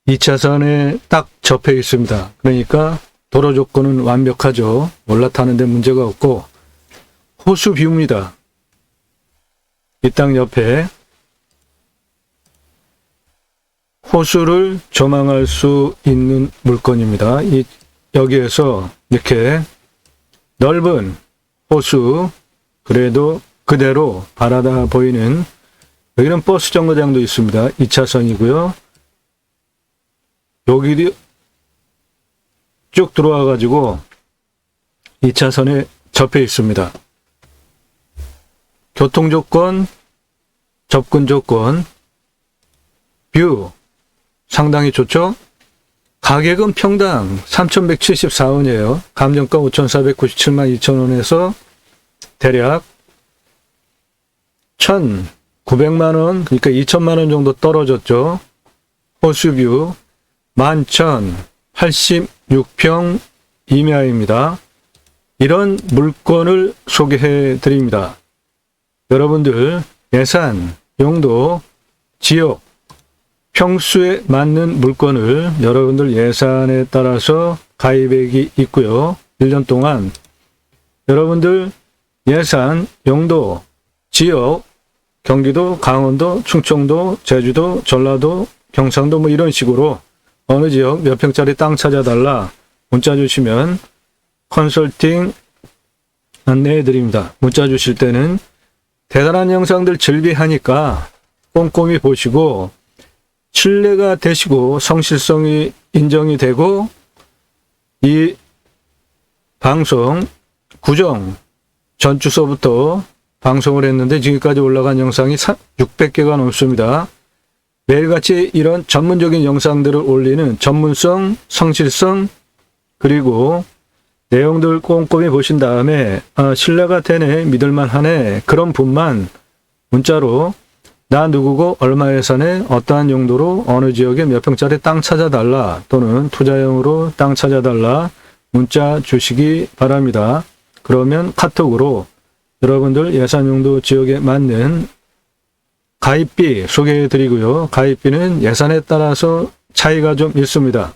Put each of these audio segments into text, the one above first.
2차선에 딱 접해 있습니다. 그러니까 도로 조건은 완벽하죠. 올라타는 데 문제가 없고 호수 뷰입니다. 이 땅 옆에 호수를 조망할 수 있는 물건입니다. 여기에서 이렇게 넓은 호수, 그래도 그대로 바라다 보이는, 여기는 버스 정거장도 있습니다. 2차선이고요. 여기 쭉 들어와 가지고 2차선에 접해 있습니다. 교통 조건, 접근 조건, 뷰 상당히 좋죠? 가격은 평당 3,174원이에요. 감정가 5,497만 2천원에서 대략 1,900만원, 그러니까 2천만원 정도 떨어졌죠. 호수뷰 11,086평 임야입니다. 이런 물건을 소개해 드립니다. 여러분들 예산, 용도, 지역, 평수에 맞는 물건을 여러분들 예산에 따라서 가입액이 있고요. 1년 동안 여러분들 예산, 용도, 지역, 경기도, 강원도, 충청도, 제주도, 전라도, 경상도 뭐 이런 식으로 어느 지역 몇 평짜리 땅 찾아달라 문자 주시면 컨설팅 안내해 드립니다. 문자 주실 때는 대단한 영상들 즐비하니까 꼼꼼히 보시고 신뢰가 되시고 성실성이 인정이 되고 이 방송 구정 전주서부터 방송을 했는데 지금까지 올라간 영상이 600개가 넘습니다. 매일같이 이런 전문적인 영상들을 올리는 전문성, 성실성, 그리고 내용들 꼼꼼히 보신 다음에 신뢰가 되네, 믿을만하네, 그런 분만 문자로 나 누구고 얼마 예산에 어떠한 용도로 어느 지역에 몇 평짜리 땅 찾아달라 또는 투자용으로 땅 찾아달라 문자 주시기 바랍니다. 그러면 카톡으로 여러분들 예산 용도 지역에 맞는 가입비 소개해 드리고요. 가입비는 예산에 따라서 차이가 좀 있습니다.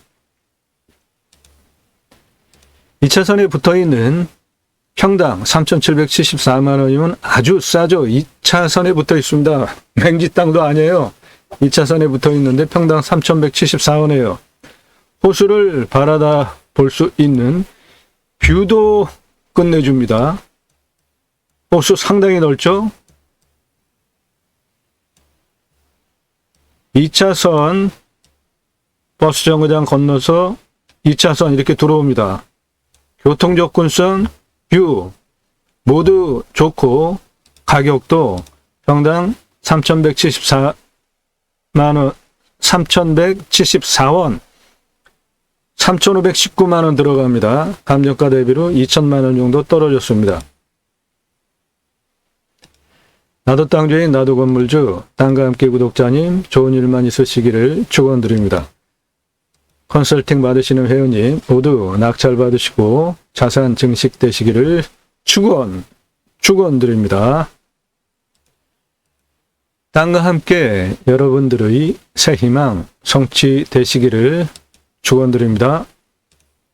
2차선에 붙어있는 평당 3,774만 원이면 아주 싸죠. 2차선에 붙어 있습니다. 맹지 땅도 아니에요. 2차선에 붙어 있는데 평당 3,174원이에요. 호수를 바라다 볼 수 있는 뷰도 끝내줍니다. 호수 상당히 넓죠? 2차선 버스 정거장 건너서 2차선 이렇게 들어옵니다. 교통접근성, 뷰 모두 좋고 가격도 평당 3,174원, 3,519만원 들어갑니다. 감정가 대비로 2천만원 정도 떨어졌습니다. 나도 땅주인 나도 건물주, 땅과 함께 구독자님 좋은 일만 있으시기를 축원드립니다. 컨설팅 받으시는 회원님 모두 낙찰 받으시고 자산 증식되시기를 축원드립니다. 땅과 함께 여러분들의 새 희망 성취되시기를 축원드립니다.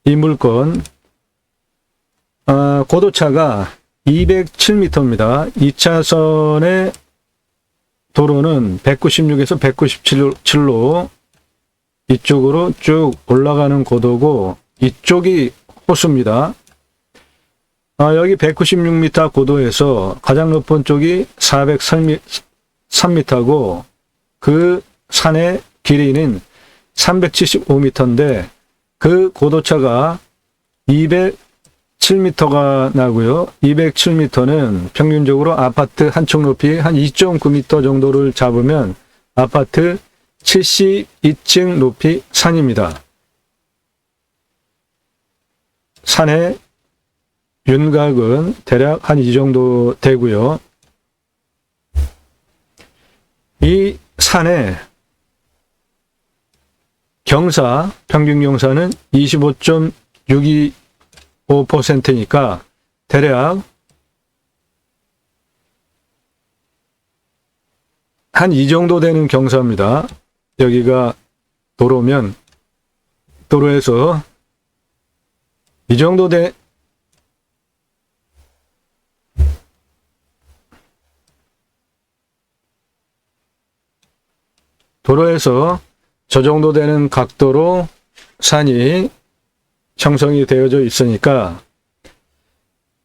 이 물건 고도차가 207m입니다. 2차선의 도로는 196에서 197로 이쪽으로 쭉 올라가는 고도고 이쪽이 호수입니다. 여기 196m 고도에서 가장 높은 쪽이 403m고 그 산의 길이는 375m인데 그 고도차가 207m가 나고요. 207m는 평균적으로 아파트 한 층 높이 한 2.9m 정도를 잡으면 아파트 72층 높이 산입니다. 산의 윤곽은 대략 한 이 정도 되고요. 이 산의 경사, 평균 경사는 25.625%니까 대략 한 이 정도 되는 경사입니다. 여기가 도로면 도로에서 이 정도 도로에서 저 정도 되는 각도로 산이 형성이 되어져 있으니까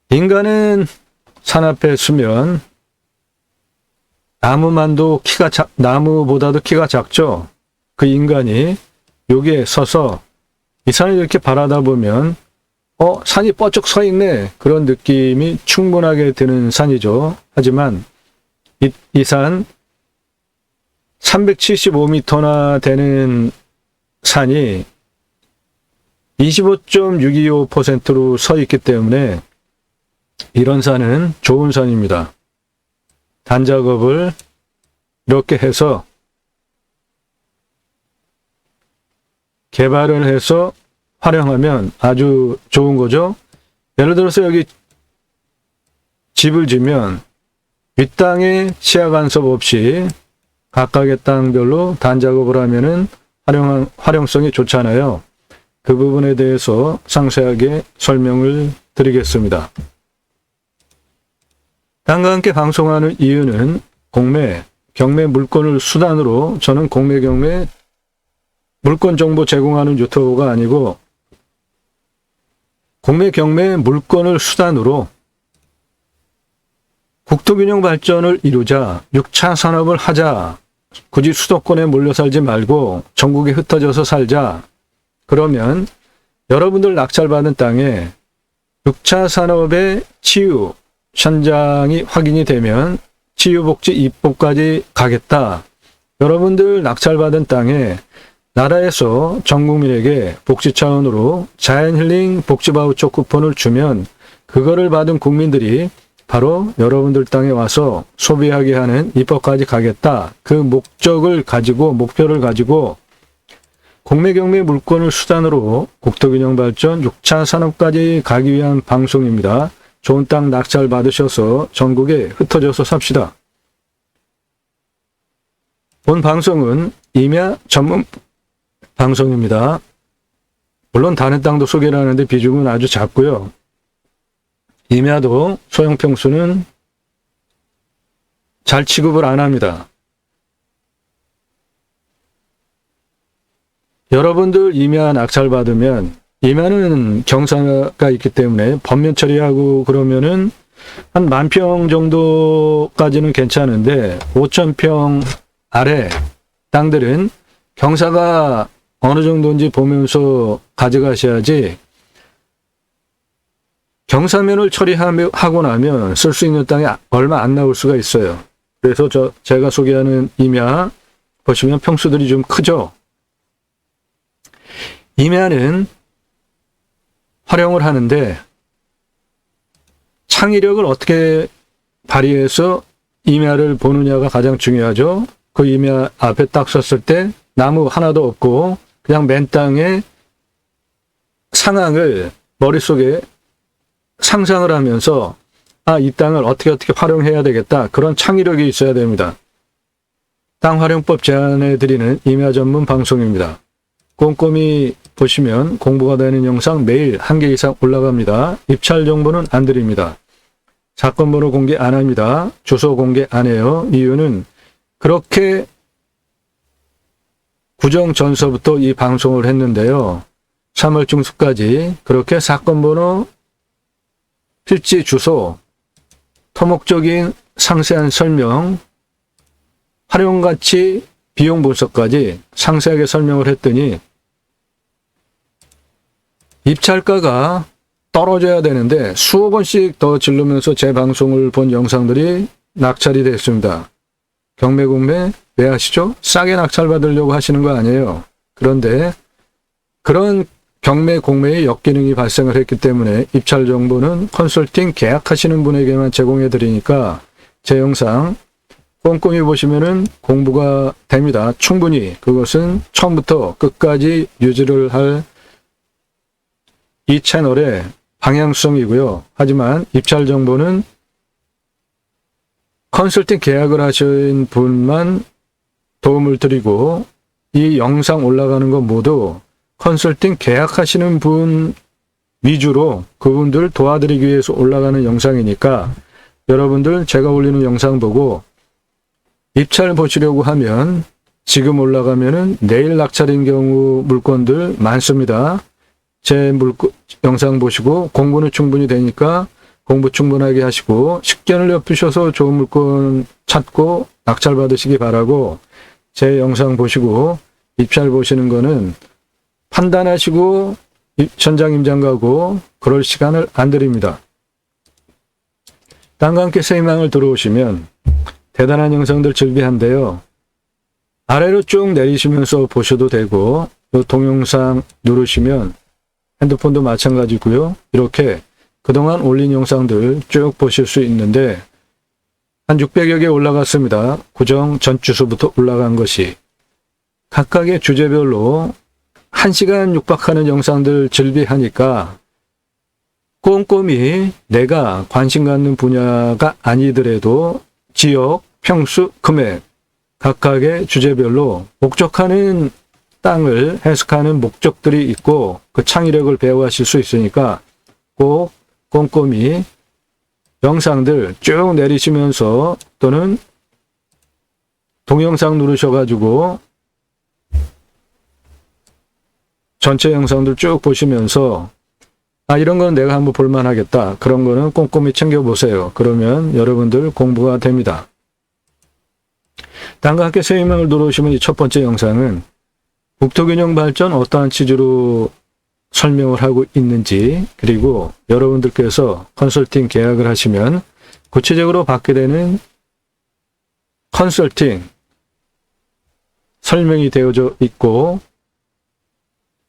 인간은 산 앞에 서면 나무보다도 키가 작죠. 그 인간이 여기에 서서 이 산을 이렇게 바라다 보면 산이 뻗쩍 서 있네. 그런 느낌이 충분하게 드는 산이죠. 하지만 이 산 375m나 되는 산이 25.625%로 서 있기 때문에 이런 산은 좋은 산입니다. 단작업을 이렇게 해서 개발을 해서 활용하면 아주 좋은 거죠. 예를 들어서 여기 집을 지면 윗땅에 시야 간섭 없이 각각의 땅별로 단작업을 하면은 활용성이 좋잖아요. 그 부분에 대해서 상세하게 설명을 드리겠습니다. 땅과 함께 방송하는 이유는 공매, 경매 물건을 수단으로 저는 공매, 경매 물건 정보 제공하는 유튜버가 아니고 공매, 경매 물건을 수단으로 국토균형 발전을 이루자, 6차 산업을 하자, 굳이 수도권에 몰려 살지 말고 전국에 흩어져서 살자. 그러면 여러분들 낙찰받은 땅에 6차 산업의 치유, 현장이 확인이 되면 치유복지 입법까지 가겠다. 여러분들 낙찰받은 땅에 나라에서 전 국민에게 복지 차원으로 자연힐링 복지바우처 쿠폰을 주면 그거를 받은 국민들이 바로 여러분들 땅에 와서 소비하게 하는 입법까지 가겠다. 그 목표를 가지고 공매, 경매 물건을 수단으로 국토균형 발전 6차 산업까지 가기 위한 방송입니다. 좋은 땅 낙찰 받으셔서 전국에 흩어져서 삽시다. 본 방송은 임야 전문 방송입니다. 물론 다른 땅도 소개를 하는데 비중은 아주 작고요. 임야도 소형평수는 잘 취급을 안 합니다. 여러분들 임야 낙찰 받으면 임야는 경사가 있기 때문에 법면 처리하고 그러면은 한 10,000평 정도까지는 괜찮은데 5,000평 아래 땅들은 경사가 어느 정도인지 보면서 가져가셔야지 경사면을 처리하고 나면 쓸 수 있는 땅이 얼마 안 나올 수가 있어요. 그래서 제가 소개하는 임야 보시면 평수들이 좀 크죠. 임야는 활용을 하는데 창의력을 어떻게 발휘해서 임야를 보느냐가 가장 중요하죠. 그 임야 앞에 딱 섰을 때 나무 하나도 없고 그냥 맨 땅에 상황을 머릿속에 상상을 하면서 이 땅을 어떻게 활용해야 되겠다. 그런 창의력이 있어야 됩니다. 땅활용법 제안해 드리는 임야 전문 방송입니다. 꼼꼼히 보시면 공부가 되는 영상 매일 1개 이상 올라갑니다. 입찰 정보는 안 드립니다. 사건 번호 공개 안 합니다. 주소 공개 안 해요. 이유는 그렇게 구정 전서부터 이 방송을 했는데요. 3월 중순까지 그렇게 사건 번호, 필지 주소, 토목적인 상세한 설명, 활용가치, 비용 분석까지 상세하게 설명을 했더니 입찰가가 떨어져야 되는데 수억 원씩 더 지르면서 제 방송을 본 영상들이 낙찰이 됐습니다. 경매, 공매 왜 하시죠? 싸게 낙찰 받으려고 하시는 거 아니에요. 그런데 그런 경매, 공매의 역기능이 발생을 했기 때문에 입찰 정보는 컨설팅 계약하시는 분에게만 제공해 드리니까 제 영상 꼼꼼히 보시면은 공부가 됩니다. 충분히 그것은 처음부터 끝까지 유지를 할 이 채널의 방향성이고요. 하지만 입찰 정보는 컨설팅 계약을 하신 분만 도움을 드리고 이 영상 올라가는 건 모두 컨설팅 계약하시는 분 위주로 그분들 도와드리기 위해서 올라가는 영상이니까 여러분들 제가 올리는 영상 보고 입찰 보시려고 하면 지금 올라가면은 내일 낙찰인 경우 물건들 많습니다. 제 영상 보시고 공부는 충분히 되니까 공부 충분하게 하시고 식견을 엿보셔서 좋은 물건 찾고 낙찰 받으시기 바라고, 제 영상 보시고 입찰 보시는 거는 판단하시고 현장 임장 가고 그럴 시간을 안 드립니다. 땅과 함께 새 희망을 들어오시면 대단한 영상들 즐비한데요. 아래로 쭉 내리시면서 보셔도 되고, 이 동영상 누르시면 핸드폰도 마찬가지고요. 이렇게 그동안 올린 영상들 쭉 보실 수 있는데 한 600여 개 올라갔습니다. 고정 전 주소부터 올라간 것이. 각각의 주제별로 1시간 육박하는 영상들 즐비하니까 꼼꼼히 내가 관심 갖는 분야가 아니더라도 지역, 평수, 금액 각각의 주제별로 목적하는 땅을 해석하는 목적들이 있고 그 창의력을 배워가실 수 있으니까 꼭 꼼꼼히 영상들 쭉 내리시면서 또는 동영상 누르셔가지고 전체 영상들 쭉 보시면서 이런 건 내가 한번 볼만하겠다. 그런 거는 꼼꼼히 챙겨보세요. 그러면 여러분들 공부가 됩니다. 땅과 함께 새 희망을 들어오시면 이 첫 번째 영상은 국토균형 발전 어떠한 취지로 설명을 하고 있는지, 그리고 여러분들께서 컨설팅 계약을 하시면 구체적으로 받게 되는 컨설팅 설명이 되어져 있고,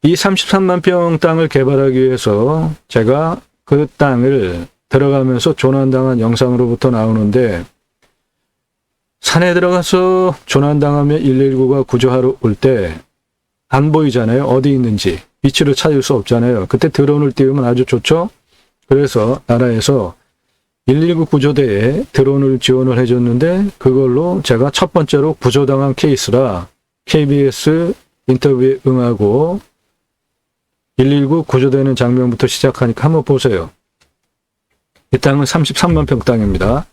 이 33만 평 땅을 개발하기 위해서 제가 그 땅을 들어가면서 조난당한 영상으로부터 나오는데, 산에 들어가서 조난당하면 119가 구조하러 올 때 안 보이잖아요. 어디 있는지 위치를 찾을 수 없잖아요. 그때 드론을 띄우면 아주 좋죠. 그래서 나라에서 119 구조대에 드론을 지원을 해줬는데 그걸로 제가 첫 번째로 구조당한 케이스라 KBS 인터뷰에 응하고 119 구조되는 장면부터 시작하니까 한번 보세요. 이 땅은 33만 평 땅입니다.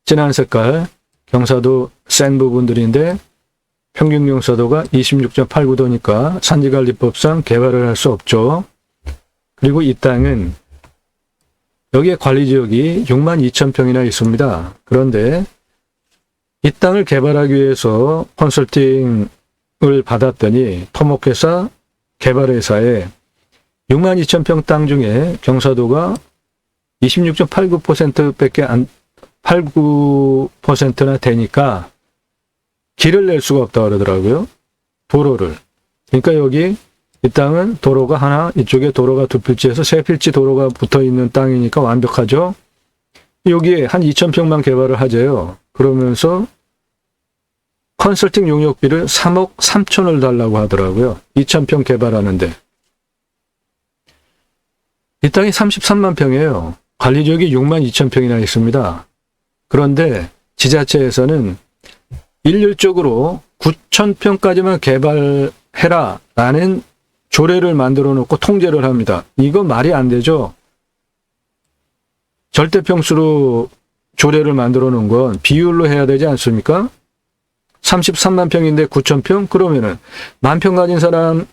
진한 색깔 경사도 센 부분들인데 평균 경사도가 26.89도니까 산지관리법상 개발을 할 수 없죠. 그리고 이 땅은 여기에 관리지역이 62,000평이나 있습니다. 그런데 이 땅을 개발하기 위해서 컨설팅을 받았더니 토목회사, 개발회사에 62,000평 땅 중에 경사도가 26.89%밖에 89%나 되니까 길을 낼 수가 없다 그러더라고요. 도로를. 그러니까 여기 이 땅은 도로가 하나, 이쪽에 도로가 두 필지에서 세 필지 도로가 붙어 있는 땅이니까 완벽하죠. 여기에 한 2,000평만 개발을 하재요. 그러면서 컨설팅 용역비를 3억 3천을 달라고 하더라고요. 2,000평 개발하는데. 이 땅이 33만 평이에요. 관리지역이 62,000평이나 있습니다. 그런데 지자체에서는 일률적으로 9,000평까지만 개발해라 라는 조례를 만들어 놓고 통제를 합니다. 이거 말이 안 되죠. 절대평수로 조례를 만들어 놓은 건 비율로 해야 되지 않습니까? 33만 평인데 9,000평? 그러면은 만평 가진 사람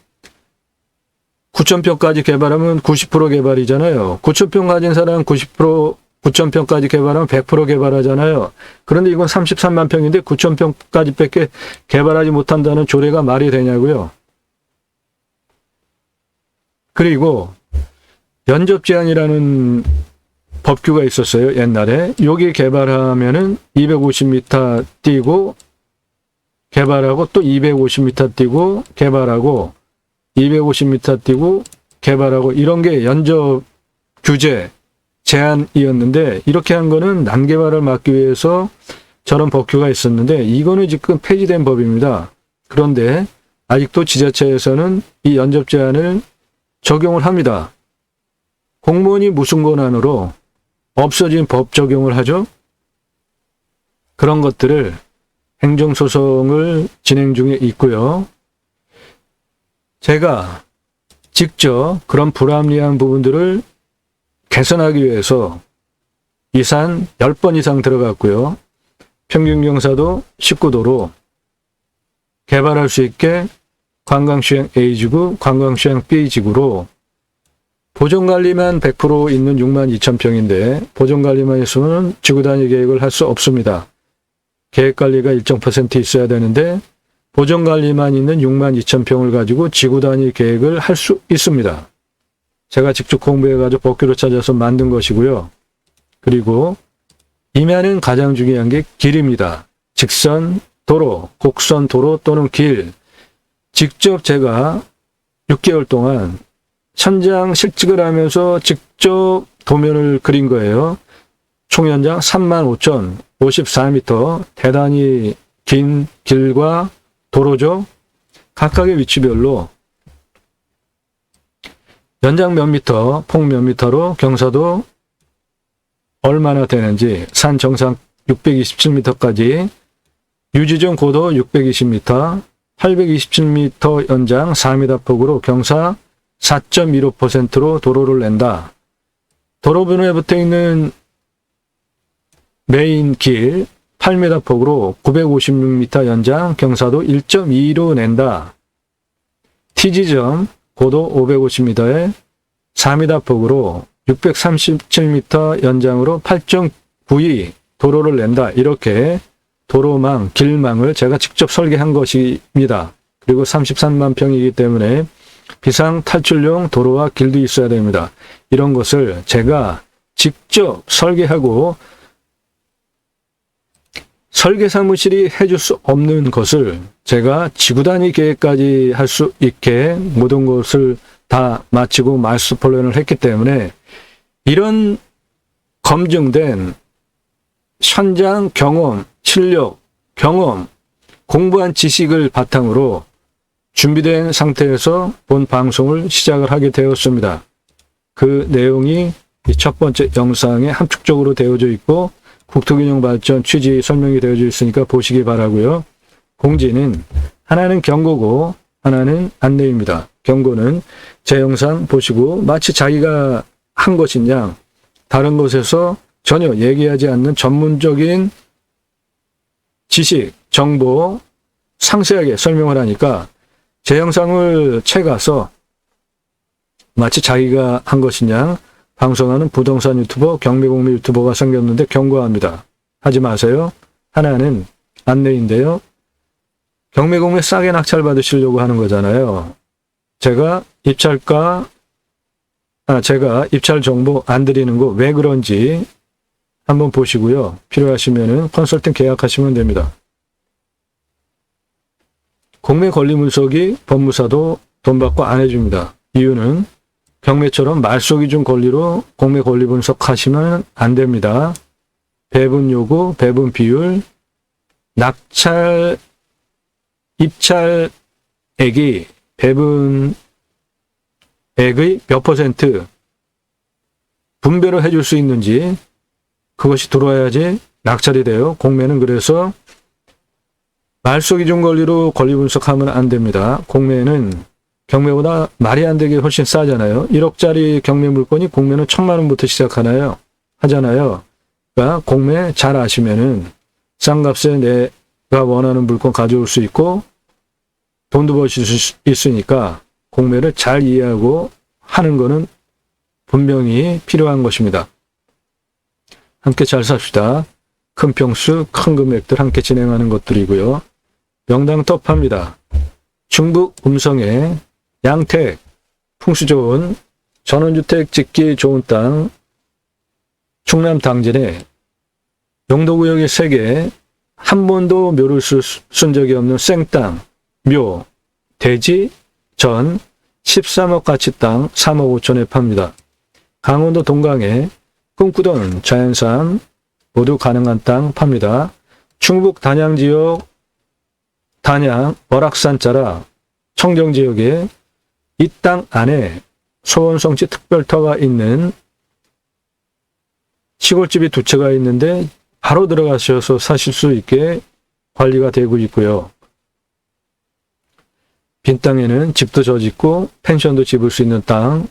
9,000평까지 개발하면 90% 개발이잖아요. 9,000평 가진 사람 9,000평까지 개발하면 100% 개발하잖아요. 그런데 이건 33만 평인데 9,000평까지 밖에 개발하지 못한다는 조례가 말이 되냐고요. 그리고 연접 제한이라는 법규가 있었어요. 옛날에. 여기 개발하면은 250m 뛰고 개발하고 또 250m 뛰고 개발하고 250m 뛰고 개발하고 이런 게 연접 규제 제한이었는데 이렇게 한 거는 난개발을 막기 위해서 저런 법규가 있었는데 이거는 지금 폐지된 법입니다. 그런데 아직도 지자체에서는 이 연접 제한을 적용을 합니다. 공무원이 무슨 권한으로 없어진 법 적용을 하죠? 그런 것들을 행정소송을 진행 중에 있고요. 제가 직접 그런 불합리한 부분들을 개선하기 위해서 이산 10번 이상 들어갔고요. 평균 경사도 19도로 개발할 수 있게 관광시행 A지구, 관광시행 B지구로 보존관리만 100% 있는 62,000평인데 보존관리만 있으면 지구단위 계획을 할 수 없습니다. 계획관리가 일정 % 있어야 되는데 보존관리만 있는 62,000평을 가지고 지구단위 계획을 할 수 있습니다. 제가 직접 공부해가지고 법규를 찾아서 만든 것이고요. 그리고 임야는 가장 중요한 게 길입니다. 직선, 도로, 곡선 도로 또는 길. 직접 제가 6개월 동안 현장 실직을 하면서 직접 도면을 그린 거예요. 총 연장 35,054m, 대단히 긴 길과 도로죠. 각각의 위치별로 연장 몇 미터, 폭 몇 미터로 경사도 얼마나 되는지, 산 정상 627m까지, 유지점 고도 620m, 827m 연장 4m 폭으로 경사 4.15%로 도로를 낸다. 도로변에 붙어있는 메인 길 8m 폭으로 956m 연장 경사도 1.2로 낸다. T지점 고도 550m에 4m 폭으로 637m 연장으로 8.92 도로를 낸다. 이렇게 도로망, 길망을 제가 직접 설계한 것입니다. 그리고 33만 평이기 때문에 비상 탈출용 도로와 길도 있어야 됩니다. 이런 것을 제가 직접 설계하고 설계 사무실이 해줄 수 없는 것을 제가 지구단위 계획까지 할 수 있게 모든 것을 다 마치고 마스터 플랜을 했기 때문에 이런 검증된 현장 경험, 실력, 경험, 공부한 지식을 바탕으로 준비된 상태에서 본 방송을 시작을 하게 되었습니다. 그 내용이 이 첫 번째 영상에 함축적으로 되어져 있고 국토균형 발전 취지 설명이 되어져 있으니까 보시기 바라고요. 공지는 하나는 경고고 하나는 안내입니다. 경고는 제 영상 보시고 마치 자기가 한 것인 양 다른 곳에서 전혀 얘기하지 않는 전문적인 지식, 정보 상세하게 설명을 하니까 제 영상을 채가서 마치 자기가 한 것인 양 방송하는 부동산 유튜버, 경매공매 유튜버가 생겼는데 경고합니다. 하지 마세요. 하나는 안내인데요. 경매공매 싸게 낙찰 받으시려고 하는 거잖아요. 제가 입찰 정보 안 드리는 거 왜 그런지 한번 보시고요. 필요하시면은 컨설팅 계약하시면 됩니다. 공매 권리 분석이 법무사도 돈 받고 안 해줍니다. 이유는 경매처럼 말소 기준 권리로 공매 권리 분석하시면 안 됩니다. 배분 요구, 배분 비율, 낙찰, 입찰액이 배분액의 몇 % 분배로 해줄 수 있는지 그것이 들어와야지 낙찰이 돼요. 공매는 그래서 말소 기준 권리로 권리 분석하면 안 됩니다. 공매는 경매보다 말이 안 되게 훨씬 싸잖아요. 1억짜리 경매 물건이 공매는 1,000만 원부터 시작하잖아요. 그러니까 공매 잘 아시면은 싼 값에 내가 원하는 물건 가져올 수 있고 돈도 벌 수 있으니까 공매를 잘 이해하고 하는 거는 분명히 필요한 것입니다. 함께 잘 삽시다. 큰 평수, 큰 금액들 함께 진행하는 것들이고요. 명당 터프합니다. 충북 음성에 양택, 풍수 좋은 전원주택 짓기 좋은 땅, 충남 당진에 용도구역이 3개, 한 번도 묘를 쓴 적이 없는 생땅, 묘, 대지, 전, 13억 가치 땅 3억 5천에 팝니다. 강원도 동강에 꿈꾸던 자연산 모두 가능한 땅 팝니다. 충북 단양 지역, 단양, 월악산 자락, 청정 지역에 이 땅 안에 소원성지 특별터가 있는 시골집이 2채가 있는데 바로 들어가셔서 사실 수 있게 관리가 되고 있고요. 빈 땅에는 집도 저 짓고 펜션도 집을 수 있는 땅,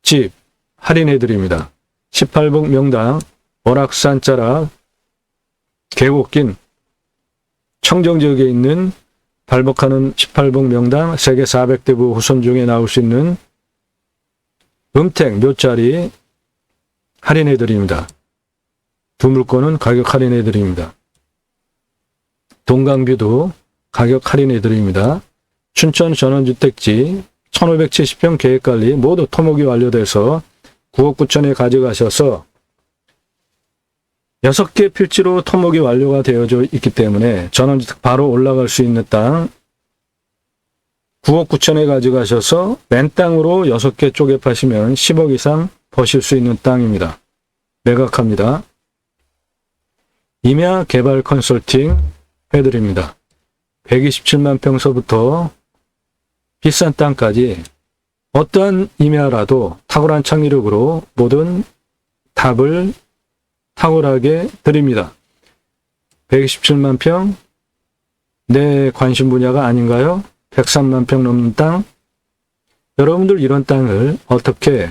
집 할인해 드립니다. 18봉 명당, 월악산 자락, 계곡 긴 청정 지역에 있는 발복하는 18봉 명당, 세계 400대부 후손 중에 나올 수 있는 음택 묘자리 할인해 드립니다. 두 물건은 가격 할인해 드립니다. 동강뷰도 가격 할인해 드립니다. 춘천 전원주택지 1570평 계획관리 모두 토목이 완료돼서 9억 9천에 가져가셔서 6개 필지로 토목이 완료가 되어져 있기 때문에 전원주택 바로 올라갈 수 있는 땅 9억 9천에 가져가셔서 맨 땅으로 6개 쪼개 파시면 10억 이상 버실 수 있는 땅입니다. 매각합니다. 임야 개발 컨설팅 해드립니다. 127만 평서부터 비싼 땅까지 어떠한 임야라도 탁월한 창의력으로 모든 답을 탁월하게 드립니다. 127만 평, 내 관심 분야가 아닌가요? 103만 평 넘는 땅, 여러분들 이런 땅을 어떻게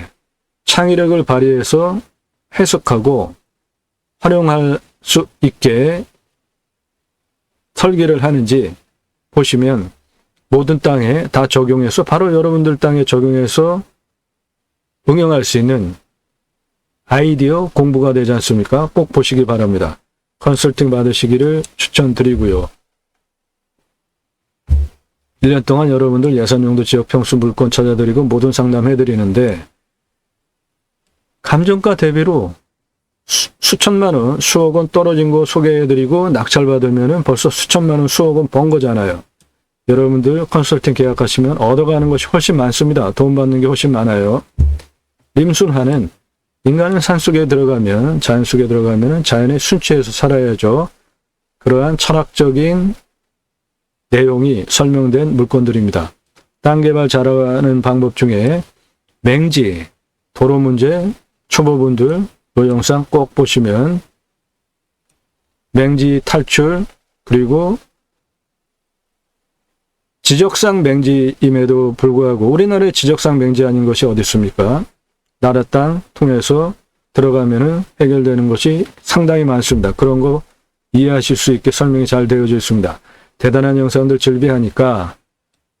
창의력을 발휘해서 해석하고 활용할 수 있게 설계를 하는지 보시면 모든 땅에 다 적용해서 바로 여러분들 땅에 적용해서 응용할 수 있는 아이디어 공부가 되지 않습니까? 꼭 보시기 바랍니다. 컨설팅 받으시기를 추천드리고요. 1년 동안 여러분들 예산용도 지역 평수 물건 찾아드리고 모든 상담해드리는데 감정가 대비로 수천만 원, 수억 원 떨어진 거 소개해드리고 낙찰받으면 벌써 수천만 원, 수억 원 번 거잖아요. 여러분들 컨설팅 계약하시면 얻어가는 것이 훨씬 많습니다. 돈 받는 게 훨씬 많아요. 림순하는 인간은 산속에 들어가면, 자연 속에 들어가면 자연의 순치에서 살아야죠. 그러한 철학적인 내용이 설명된 물건들입니다. 땅 개발 잘하는 방법 중에 맹지, 도로 문제, 초보분들 이 영상 꼭 보시면 맹지 탈출, 그리고 지적상 맹지임에도 불구하고 우리나라의 지적상 맹지 아닌 것이 어디 있습니까? 나라 땅 통해서 들어가면은 해결되는 것이 상당히 많습니다. 그런 거 이해하실 수 있게 설명이 잘 되어져 있습니다. 대단한 영상들 즐비하니까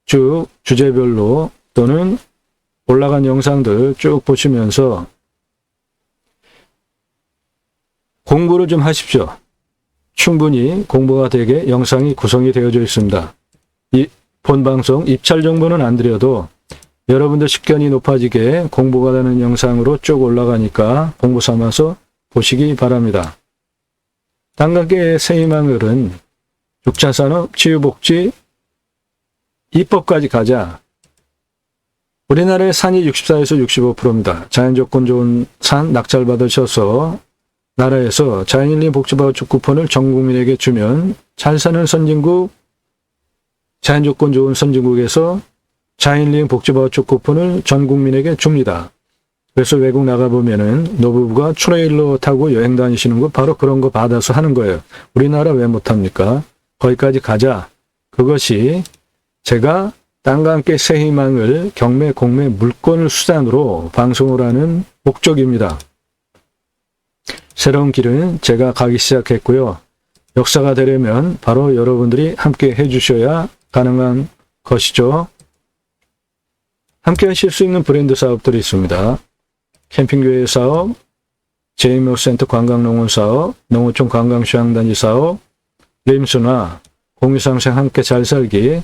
쭉 주제별로 또는 올라간 영상들 쭉 보시면서 공부를 좀 하십시오. 충분히 공부가 되게 영상이 구성이 되어져 있습니다. 이 본방송 입찰 정보는 안 드려도 여러분들 식견이 높아지게 공부가 되는 영상으로 쭉 올라가니까 공부 삼아서 보시기 바랍니다. 땅가게의 새 희망을은 6차 산업, 치유복지, 입법까지 가자. 우리나라의 산이 64에서 65%입니다. 자연조건 좋은 산 낙찰 받으셔서 나라에서 자연인리 복지바우처 쿠폰을 전 국민에게 주면 잘 사는 선진국, 자연조건 좋은 선진국에서 자연인리 복지바우처 쿠폰을 전 국민에게 줍니다. 그래서 외국 나가보면은 노부부가 트레일러 타고 여행 다니시는 거 바로 그런 거 받아서 하는 거예요. 우리나라 왜 못합니까? 거기까지 가자. 그것이 제가 땅과 함께 새 희망을 경매, 공매, 물건을 수단으로 방송을 하는 목적입니다. 새로운 길은 제가 가기 시작했고요. 역사가 되려면 바로 여러분들이 함께 해주셔야 가능한 것이죠. 함께 하실 수 있는 브랜드 사업들이 있습니다. 캠핑교회 사업, 제이모센터 관광농원 사업, 농어촌 관광휴양단지 사업, 림순화, 공유상생 함께 잘 살기.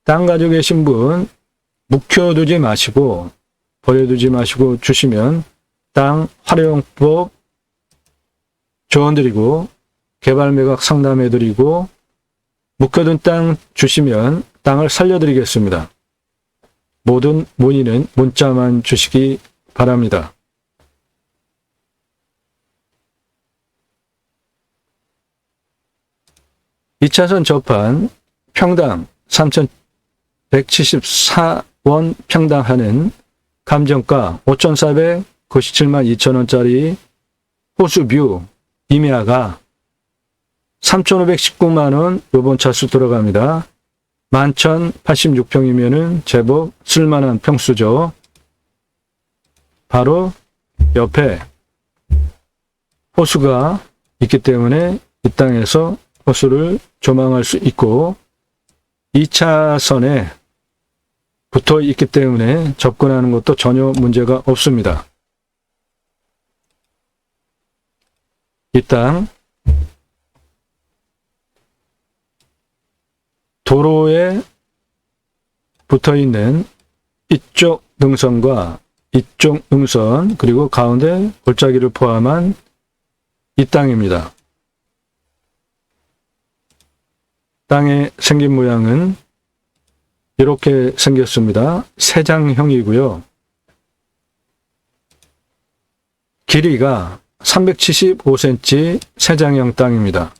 땅 가지고 계신 분 묵혀두지 마시고 버려두지 마시고 주시면 땅 활용법 조언드리고 개발 매각 상담해드리고 묵혀둔 땅 주시면 땅을 살려드리겠습니다. 모든 문의는 문자만 주시기 바랍니다. (2차선) 접한 평당 3,174원 평당 하는 감정가 5,497만 2천원짜리 호수뷰 임야가 3,519만원 요번 차수 들어갑니다. 11,086평이면은 제법 쓸만한 평수죠. 바로 옆에 호수가 있기 때문에 이 땅에서 호수를 조망할 수 있고 2차선에 붙어 있기 때문에 접근하는 것도 전혀 문제가 없습니다. 이 땅 도로에 붙어 있는 이쪽 능선과 이쪽 능선 그리고 가운데 골짜기를 포함한 이 땅입니다. 땅의 생긴 모양은 이렇게 생겼습니다. 세장형이고요. 길이가 375cm 세장형 땅입니다.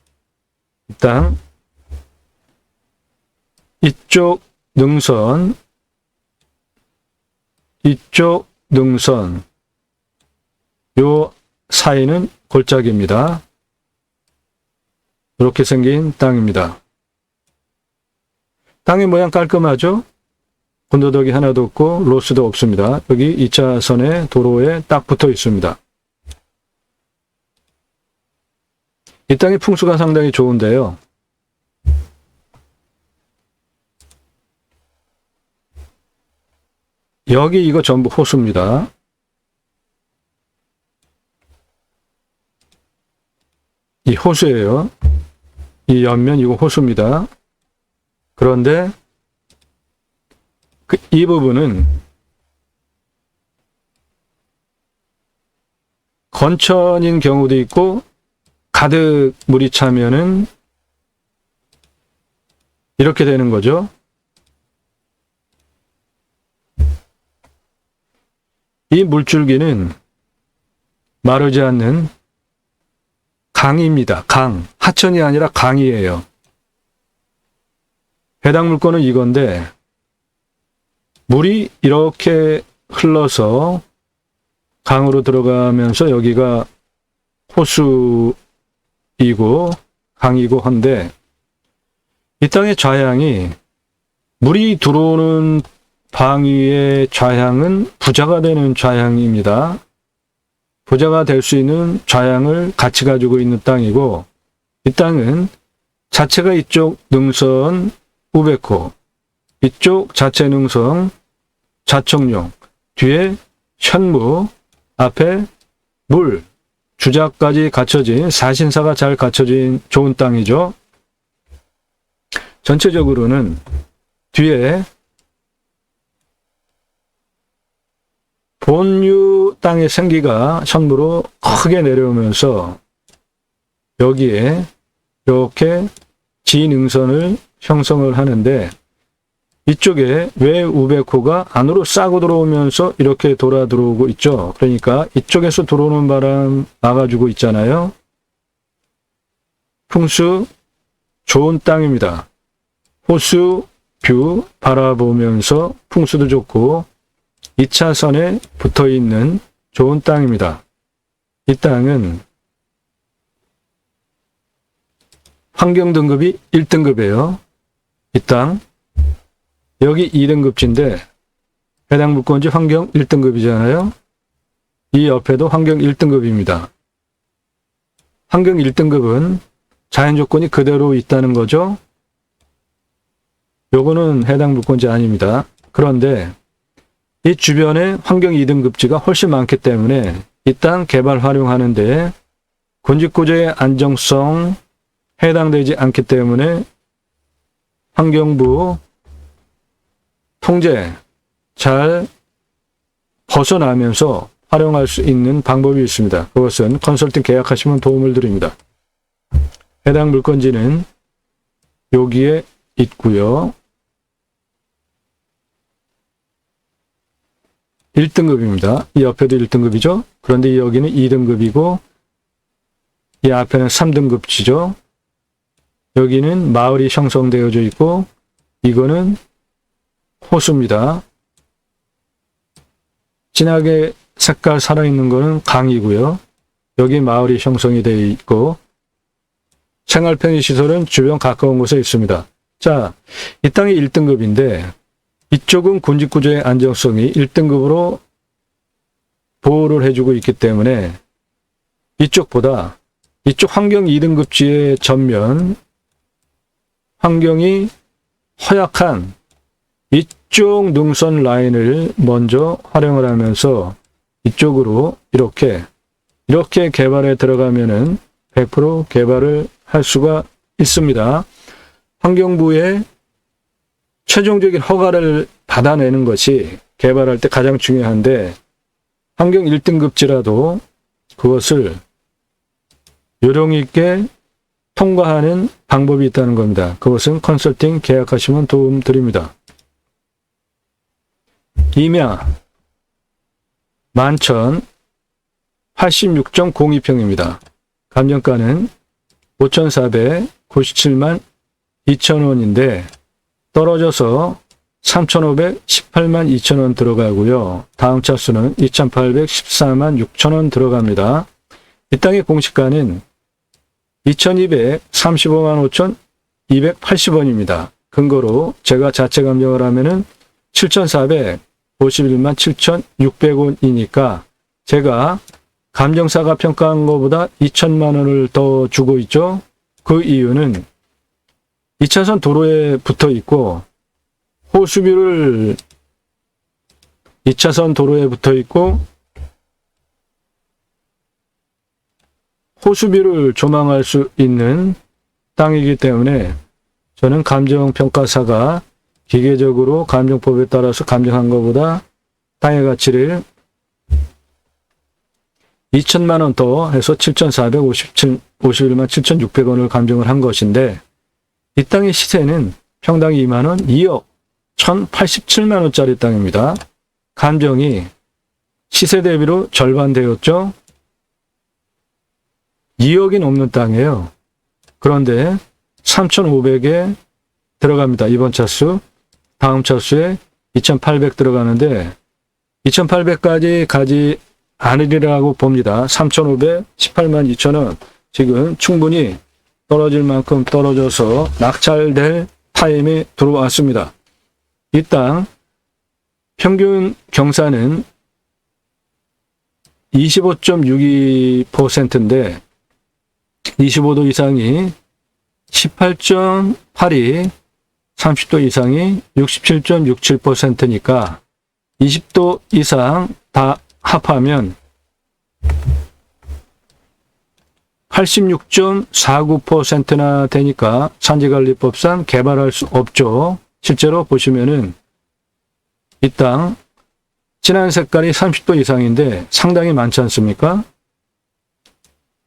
이 땅 이쪽 능선 요 사이는 골짜기입니다. 이렇게 생긴 땅입니다. 땅의 모양 깔끔하죠? 군더더기 하나도 없고 로스도 없습니다. 여기 2차선의 도로에 딱 붙어 있습니다. 이 땅의 풍수가 상당히 좋은데요. 여기 이거 전부 호수입니다. 이 호수예요. 이 옆면 이거 호수입니다. 그런데 이 부분은 건천인 경우도 있고 가득 물이 차면은 이렇게 되는 거죠. 이 물줄기는 마르지 않는 강입니다. 강. 하천이 아니라 강이에요. 해당 물건은 이건데 물이 이렇게 흘러서 강으로 들어가면서 여기가 호수이고 강이고 한데 이 땅의 좌향이 물이 들어오는 방위의 좌향은 부자가 되는 좌향입니다. 부자가 될 수 있는 좌향을 같이 가지고 있는 땅이고 이 땅은 자체가 이쪽 능선 우베코, 이쪽 자체 능선 자청룡, 뒤에 현무, 앞에 물, 주자까지 갖춰진 사신사가 잘 갖춰진 좋은 땅이죠. 전체적으로는 뒤에 본유 땅의 생기가 현무로 크게 내려오면서 여기에 이렇게 지능선을 형성을 하는데 이쪽에 왜 우베코가 안으로 싸고 들어오면서 이렇게 돌아 들어오고 있죠. 그러니까 이쪽에서 들어오는 바람 막아주고 있잖아요. 풍수 좋은 땅입니다. 호수 뷰 바라보면서 풍수도 좋고 2차선에 붙어 있는 좋은 땅입니다. 이 땅은 환경 등급이 1등급이에요. 이 땅 여기 2등급지인데 해당 물건지 환경 1등급이잖아요. 이 옆에도 환경 1등급입니다. 환경 1등급은 자연 조건이 그대로 있다는 거죠. 요거는 해당 물건지 아닙니다. 그런데 이 주변에 환경 2등급지가 훨씬 많기 때문에 이 땅 개발 활용하는데 군직구조의 안정성 해당되지 않기 때문에 환경부 통제 잘 벗어나면서 활용할 수 있는 방법이 있습니다. 그것은 컨설팅 계약하시면 도움을 드립니다. 해당 물건지는 여기에 있고요. 1등급입니다. 이 옆에도 1등급이죠. 그런데 여기는 2등급이고 이 앞에는 3등급지죠. 여기는 마을이 형성되어져 있고 이거는 호수입니다. 진하게 색깔 살아있는 거는 강이고요. 여기 마을이 형성이 되어 있고 생활 편의시설은 주변 가까운 곳에 있습니다. 자, 이 땅이 1등급인데 이쪽은 군집구조의 안정성이 1등급으로 보호를 해주고 있기 때문에 이쪽보다 이쪽 환경 2등급지의 전면 환경이 허약한 이쪽 능선 라인을 먼저 활용을 하면서 이쪽으로 이렇게 개발에 들어가면은 100% 개발을 할 수가 있습니다. 환경부의 최종적인 허가를 받아내는 것이 개발할 때 가장 중요한데 환경 1등급지라도 그것을 요령 있게 통과하는 방법이 있다는 겁니다. 그것은 컨설팅 계약하시면 도움 드립니다. 임야 11,086.02평입니다. 감정가는 5,497만 2천원인데 떨어져서 3,518만 2천원 들어가고요. 다음 차수는 2,814만 6천원 들어갑니다. 이 땅의 공시가는 2,235만 5,280원입니다. 근거로 제가 자체 감정을 하면은 7,451만 7,600원이니까 제가 감정사가 평가한 것보다 2천만 원을 더 주고 있죠. 그 이유는 2차선 도로에 붙어 있고 호수비를 2차선 도로에 붙어 있고 호수비를 조망할 수 있는 땅이기 때문에 저는 감정평가사가 기계적으로 감정법에 따라서 감정한 것보다 땅의 가치를 2천만 원 더 해서 7,451만 7,600원을 감정을 한 것인데 이 땅의 시세는 평당 2만 원, 2억 1,087만 원짜리 땅입니다. 감정이 시세 대비로 절반 되었죠. 2억이 넘는 땅이에요. 그런데 3,500에 들어갑니다. 이번 차수. 다음 차수에 2,800 들어가는데 2,800까지 가지 않으리라고 봅니다. 3,518만 2천원. 지금 충분히 떨어질 만큼 떨어져서 낙찰될 타임이 들어왔습니다. 이 땅 평균 경사는 25.62%인데 25도 이상이 18.82, 30도 이상이 67.67%니까 20도 이상 다 합하면 86.49%나 되니까 산지관리법상 개발할 수 없죠. 실제로 보시면은 이 땅 진한 색깔이 30도 이상인데 상당히 많지 않습니까?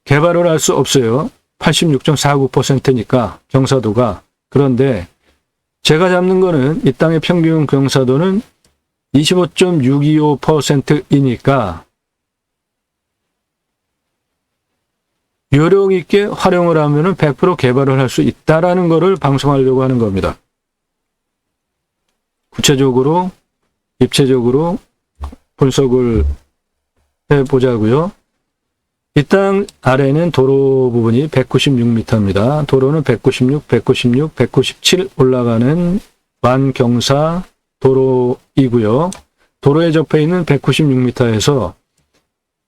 개발을 할 수 없어요. 86.49%니까 경사도가. 그런데 제가 잡는 거는 이 땅의 평균 경사도는 25.625%이니까 요령 있게 활용을 하면은 100% 개발을 할 수 있다라는 것을 방송하려고 하는 겁니다. 구체적으로 입체적으로 분석을 해보자고요. 이 땅 아래는 도로 부분이 196m입니다. 도로는 196, 196, 197 올라가는 완경사 도로이고요. 도로에 접해 있는 196m에서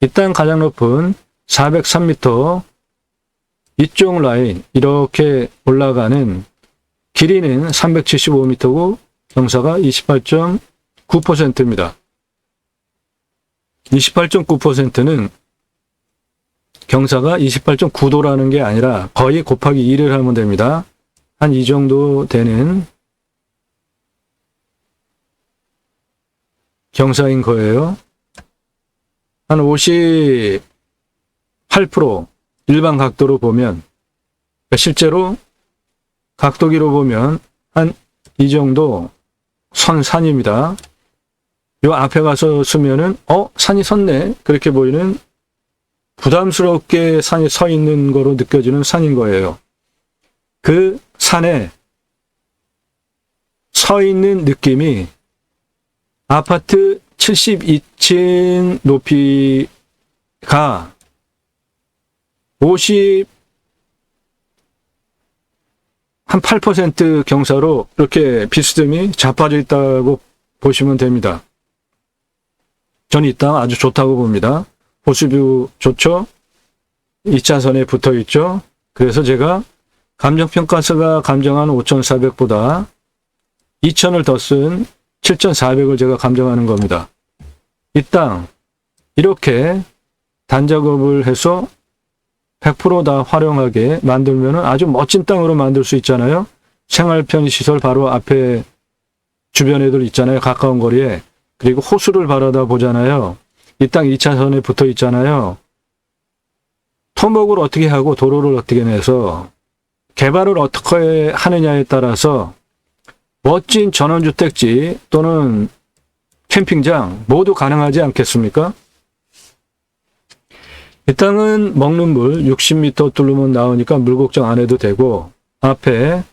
이 땅 가장 높은 403m 이쪽 라인 이렇게 올라가는 길이는 375m고 경사가 28.9%입니다. 28.9%는 경사가 28.9도라는 게 아니라 거의 곱하기 2를 하면 됩니다. 한 이 정도 되는 경사인 거예요. 한 58% 일반 각도로 보면, 그러니까 실제로 각도기로 보면 한 이 정도 산입니다. 요 앞에 가서 쓰면은 산이 섰네 그렇게 보이는 부담스럽게 산이 서 있는 거로 느껴지는 산인 거예요. 그 산에 서 있는 느낌이 아파트 72층 높이가 50 한 8% 경사로 이렇게 비스듬히 자빠져 있다고 보시면 됩니다. 저는 이 땅 아주 좋다고 봅니다. 호수뷰 좋죠? 2차선에 붙어 있죠? 그래서 제가 감정평가서가 감정한 5,400보다 2,000을 더 쓴 7,400을 제가 감정하는 겁니다. 이 땅 이렇게 단작업을 해서 100% 다 활용하게 만들면 아주 멋진 땅으로 만들 수 있잖아요. 생활 편의시설 바로 앞에 주변에도 있잖아요. 가까운 거리에. 그리고 호수를 바라다 보잖아요. 이 땅 2차선에 붙어 있잖아요. 토목을 어떻게 하고 도로를 어떻게 내서 개발을 어떻게 하느냐에 따라서 멋진 전원주택지 또는 캠핑장 모두 가능하지 않겠습니까? 이 땅은 먹는 물 60m 뚫으면 나오니까 물 걱정 안 해도 되고 앞에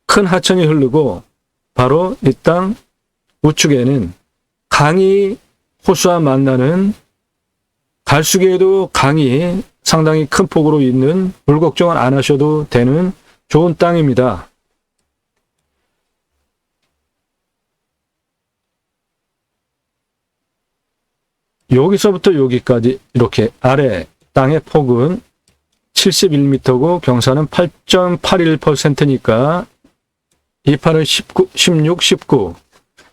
큰 하천이 흐르고 바로 이 땅 우측에는 강이 호수와 만나는 갈수기에도 강이 상당히 큰 폭으로 있는 물 걱정을 안 하셔도 되는 좋은 땅입니다. 여기서부터 여기까지 이렇게 아래 땅의 폭은 71m고 경사는 8.81%니까 28은 19, 16, 19,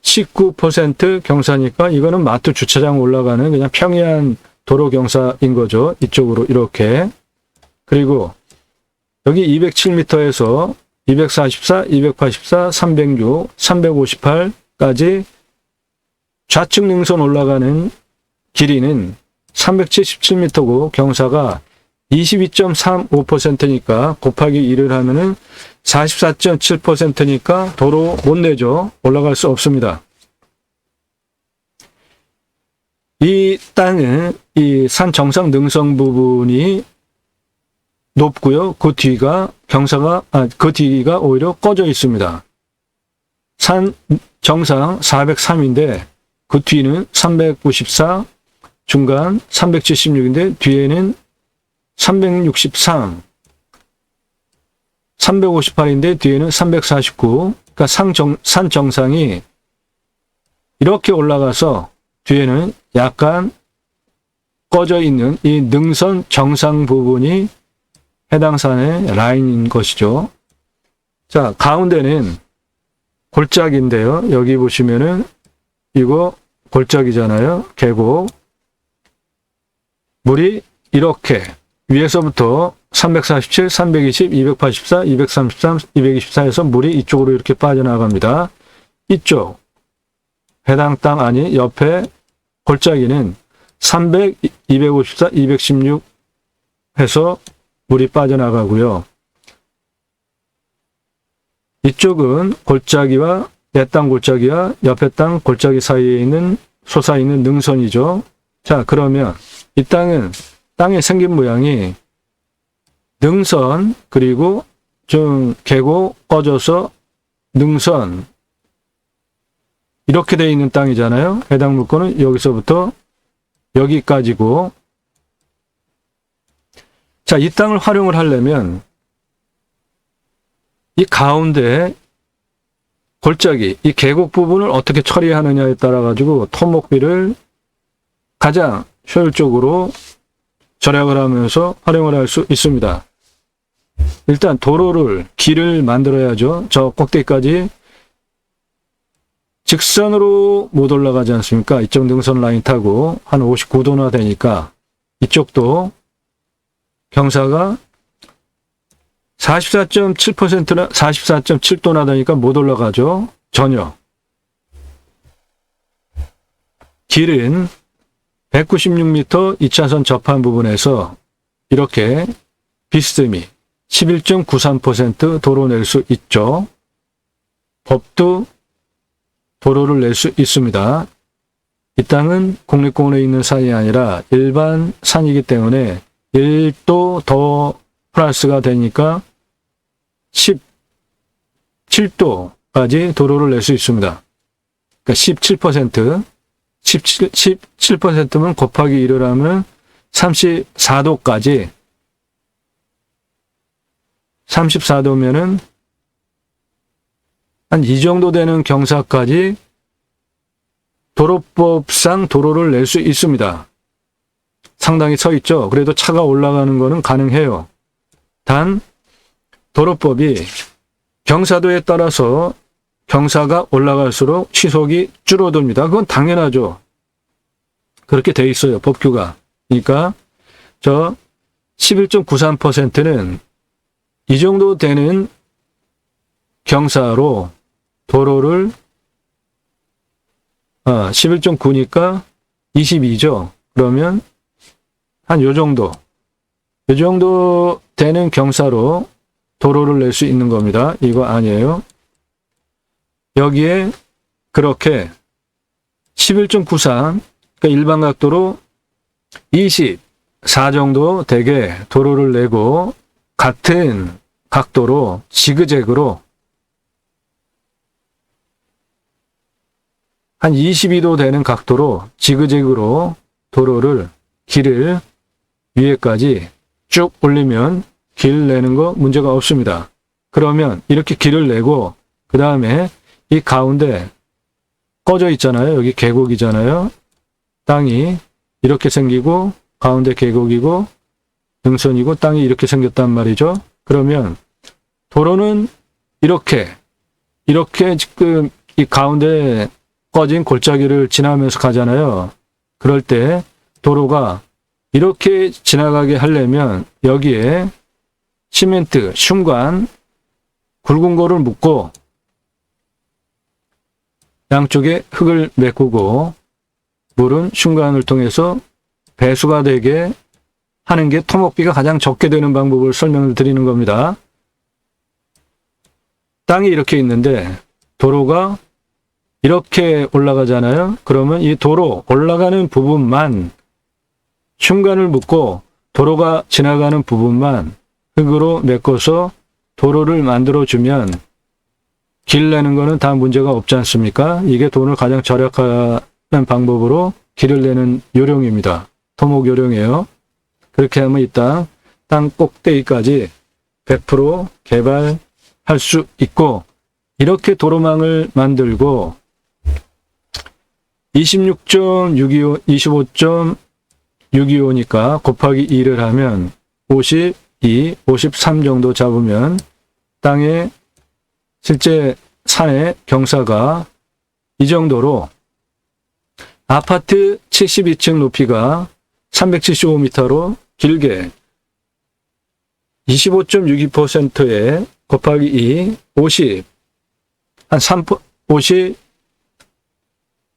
19% 경사니까 이거는 마트 주차장 올라가는 그냥 평이한 도로 경사인 거죠. 이쪽으로 이렇게. 그리고 여기 207m에서 244, 284, 306, 358까지 좌측 능선 올라가는 길이는 377m고 경사가 22.35%니까 곱하기 1을 하면은 44.7%니까 도로 못 내죠. 올라갈 수 없습니다. 이 땅은 이 산 정상 능선 부분이 높고요. 그 뒤가 그 뒤가 오히려 꺼져 있습니다. 산 정상 403인데 그 뒤는 394, 중간 376인데 뒤에는 363, 358인데 뒤에는 349. 그러니까 산 정상이 이렇게 올라가서 뒤에는 약간 꺼져 있는 이 능선 정상 부분이 해당 산의 라인인 것이죠. 자, 가운데는 골짜기인데요. 여기 보시면은 이거 골짜기잖아요. 계곡. 물이 이렇게 위에서부터 347, 320, 284, 233, 224에서 물이 이쪽으로 이렇게 빠져나갑니다. 이쪽 해당 땅 아니 옆에 골짜기는 300, 254, 216 해서 물이 빠져나가고요. 이쪽은 골짜기와 내 땅 골짜기와 옆에 땅 골짜기 사이에 있는 솟아있는 능선이죠. 자, 그러면 이 땅은 땅의 생긴 모양이 능선 그리고 좀 계곡 꺼져서 능선 이렇게 되어 있는 땅이잖아요. 해당 물건은 여기서부터 여기까지고. 자, 이 땅을 활용을 하려면 이 가운데 골짜기, 이 계곡 부분을 어떻게 처리하느냐에 따라 가지고 토목비를 가장 효율적으로 절약을 하면서 활용을 할 수 있습니다. 일단 도로를, 길을 만들어야죠. 저 꼭대기까지 직선으로 못 올라가지 않습니까? 이쪽 능선 라인 타고 한 59도나 되니까 이쪽도 경사가 44.7%나 44.7도나 되니까 못 올라가죠. 전혀. 길은 196m 2차선 접한 부분에서 이렇게 비스듬히 11.93% 도로 낼 수 있죠. 법도 도로를 낼 수 있습니다. 이 땅은 국립공원에 있는 산이 아니라 일반 산이기 때문에 1도 더 플러스가 되니까 17도까지 도로를 낼 수 있습니다. 그러니까 17%, 17%면 곱하기 1을 하면 34도까지 34도면은 한 이 정도 되는 경사까지 도로법상 도로를 낼 수 있습니다. 상당히 서 있죠. 그래도 차가 올라가는 거는 가능해요. 단 도로법이 경사도에 따라서 경사가 올라갈수록 시속이 줄어듭니다. 그건 당연하죠. 그렇게 돼 있어요. 법규가. 그러니까 저 11.93%는 이 정도 되는 경사로 도로를 11.9니까 22죠. 그러면 한 요 정도 되는 경사로 도로를 낼 수 있는 겁니다. 이거 아니에요. 여기에 그렇게 11.93, 그러니까 일반 각도로 24 정도 되게 도로를 내고 같은 각도로 지그재그로 한 22도 되는 각도로 지그재그로 길을 위에까지 쭉 올리면 길 내는 거 문제가 없습니다. 그러면 이렇게 길을 내고 그 다음에 이 가운데 꺼져 있잖아요. 여기 계곡이잖아요. 땅이 이렇게 생기고 가운데 계곡이고 능선이고 땅이 이렇게 생겼단 말이죠. 그러면 도로는 이렇게 지금 이 가운데 꺼진 골짜기를 지나면서 가잖아요. 그럴 때 도로가 이렇게 지나가게 하려면 여기에 시멘트, 흉관, 굵은 거를 묶고 양쪽에 흙을 메꾸고 물은 흉관을 통해서 배수가 되게 하는 게 토목비가 가장 적게 되는 방법을 설명을 드리는 겁니다. 땅이 이렇게 있는데 도로가 이렇게 올라가잖아요. 그러면 이 도로 올라가는 부분만 흉관을 묶고 도로가 지나가는 부분만 흙으로 메꿔서 도로를 만들어주면 길 내는 거는 다 문제가 없지 않습니까? 이게 돈을 가장 절약하는 방법으로 길을 내는 요령입니다. 토목 요령이에요. 그렇게 하면 이 땅 꼭대기까지 100% 개발할 수 있고 이렇게 도로망을 만들고 25.625니까 곱하기 2를 하면 52, 53 정도 잡으면 땅에 실제 산의 경사가 이 정도로 아파트 72층 높이가 375m로 길게 25.62%에 곱하기 2, 50, 한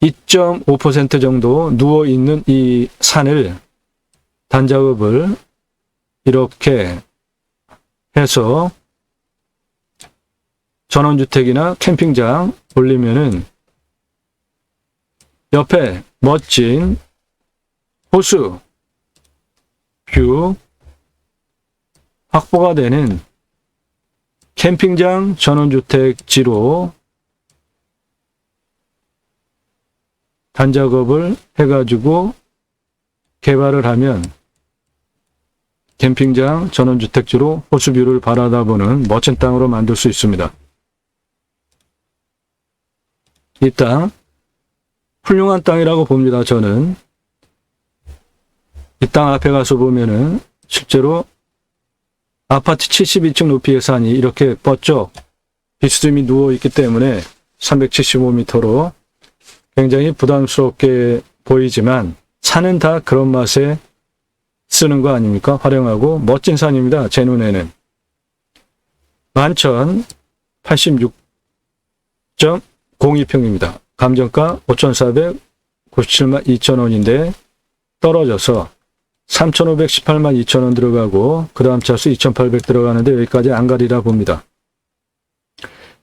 52.5% 정도 누워있는 이 산을 단작업을 이렇게 해서 전원주택이나 캠핑장 올리면은 옆에 멋진 호수, 뷰 확보가 되는 캠핑장 전원주택지로 단작업을 해가지고 개발을 하면 캠핑장 전원주택지로 호수뷰를 바라다보는 멋진 땅으로 만들 수 있습니다. 이 땅 훌륭한 땅이라고 봅니다. 저는 이 땅 앞에 가서 보면은 실제로 아파트 72층 높이의 산이 이렇게 뻗쩍 비스듬히 누워있기 때문에 375m로 굉장히 부담스럽게 보이지만 산은 다 그런 맛에 쓰는 거 아닙니까? 활용하고 멋진 산입니다. 제 눈에는. 11,086.02평입니다. 감정가 5,497만 2천원인데 떨어져서 3,518만 2천원 들어가고 그 다음 차수 2,800 들어가는데 여기까지 안 가리라 봅니다.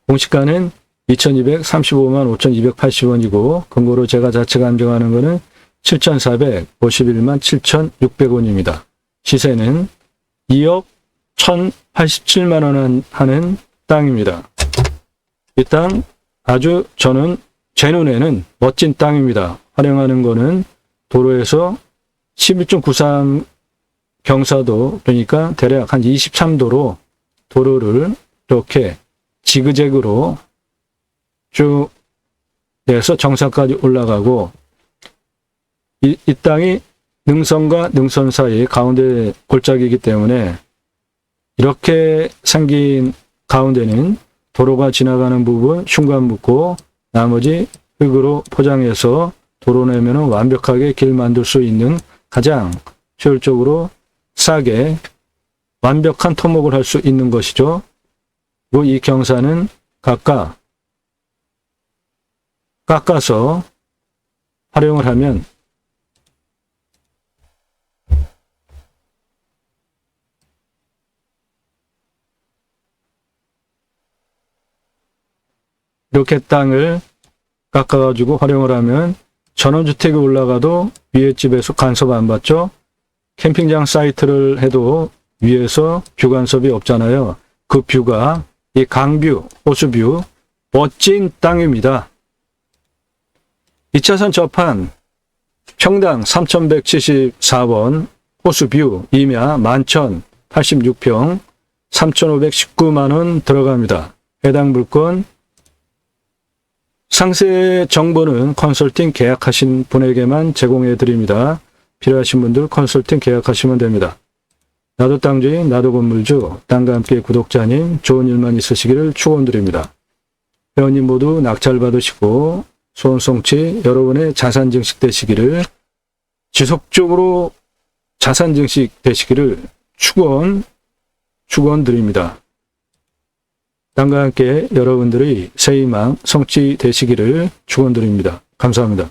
공시가는 2,235만 5,280원이고 금고로 제가 자체 감정하는 거는 7,451만 7,600원입니다. 시세는 2억 1,087만 원 하는 땅입니다. 이 땅 아주 저는 제 눈에는 멋진 땅입니다. 활용하는 거는 도로에서 11.93 경사도 그러니까 대략 한 23도로 도로를 이렇게 지그재그로 쭉 내서 정상까지 올라가고 이 땅이 능선과 능선 사이 가운데 골짜기이기 때문에 이렇게 생긴 가운데는 도로가 지나가는 부분 흉관 묶고 나머지 흙으로 포장해서 도로 내면 완벽하게 길 만들 수 있는 가장 효율적으로 싸게 완벽한 토목을 할 수 있는 것이죠. 그리고 이 경사는 각각 깎아서 활용을 하면 이렇게 땅을 깎아가지고 활용을 하면 전원주택이 올라가도 위에 집에서 간섭 안 받죠. 캠핑장 사이트를 해도 위에서 뷰 간섭이 없잖아요. 그 뷰가 이 강뷰, 호수뷰, 멋진 땅입니다. 2차선 접한 평당 3,174원, 호수뷰, 임야 11,086평, 3,519만원 들어갑니다. 해당 물건 상세 정보는 컨설팅 계약하신 분에게만 제공해 드립니다. 필요하신 분들 컨설팅 계약하시면 됩니다. 나도 땅주인, 나도 건물주, 땅과 함께 구독자님 좋은 일만 있으시기를 축원드립니다. 회원님 모두 낙찰 받으시고 소원 성취 여러분의 자산 증식 되시기를 지속적으로 자산 증식 되시기를 축원드립니다. 땅과 함께 여러분들의 새 희망 성취되시기를 축원드립니다. 감사합니다.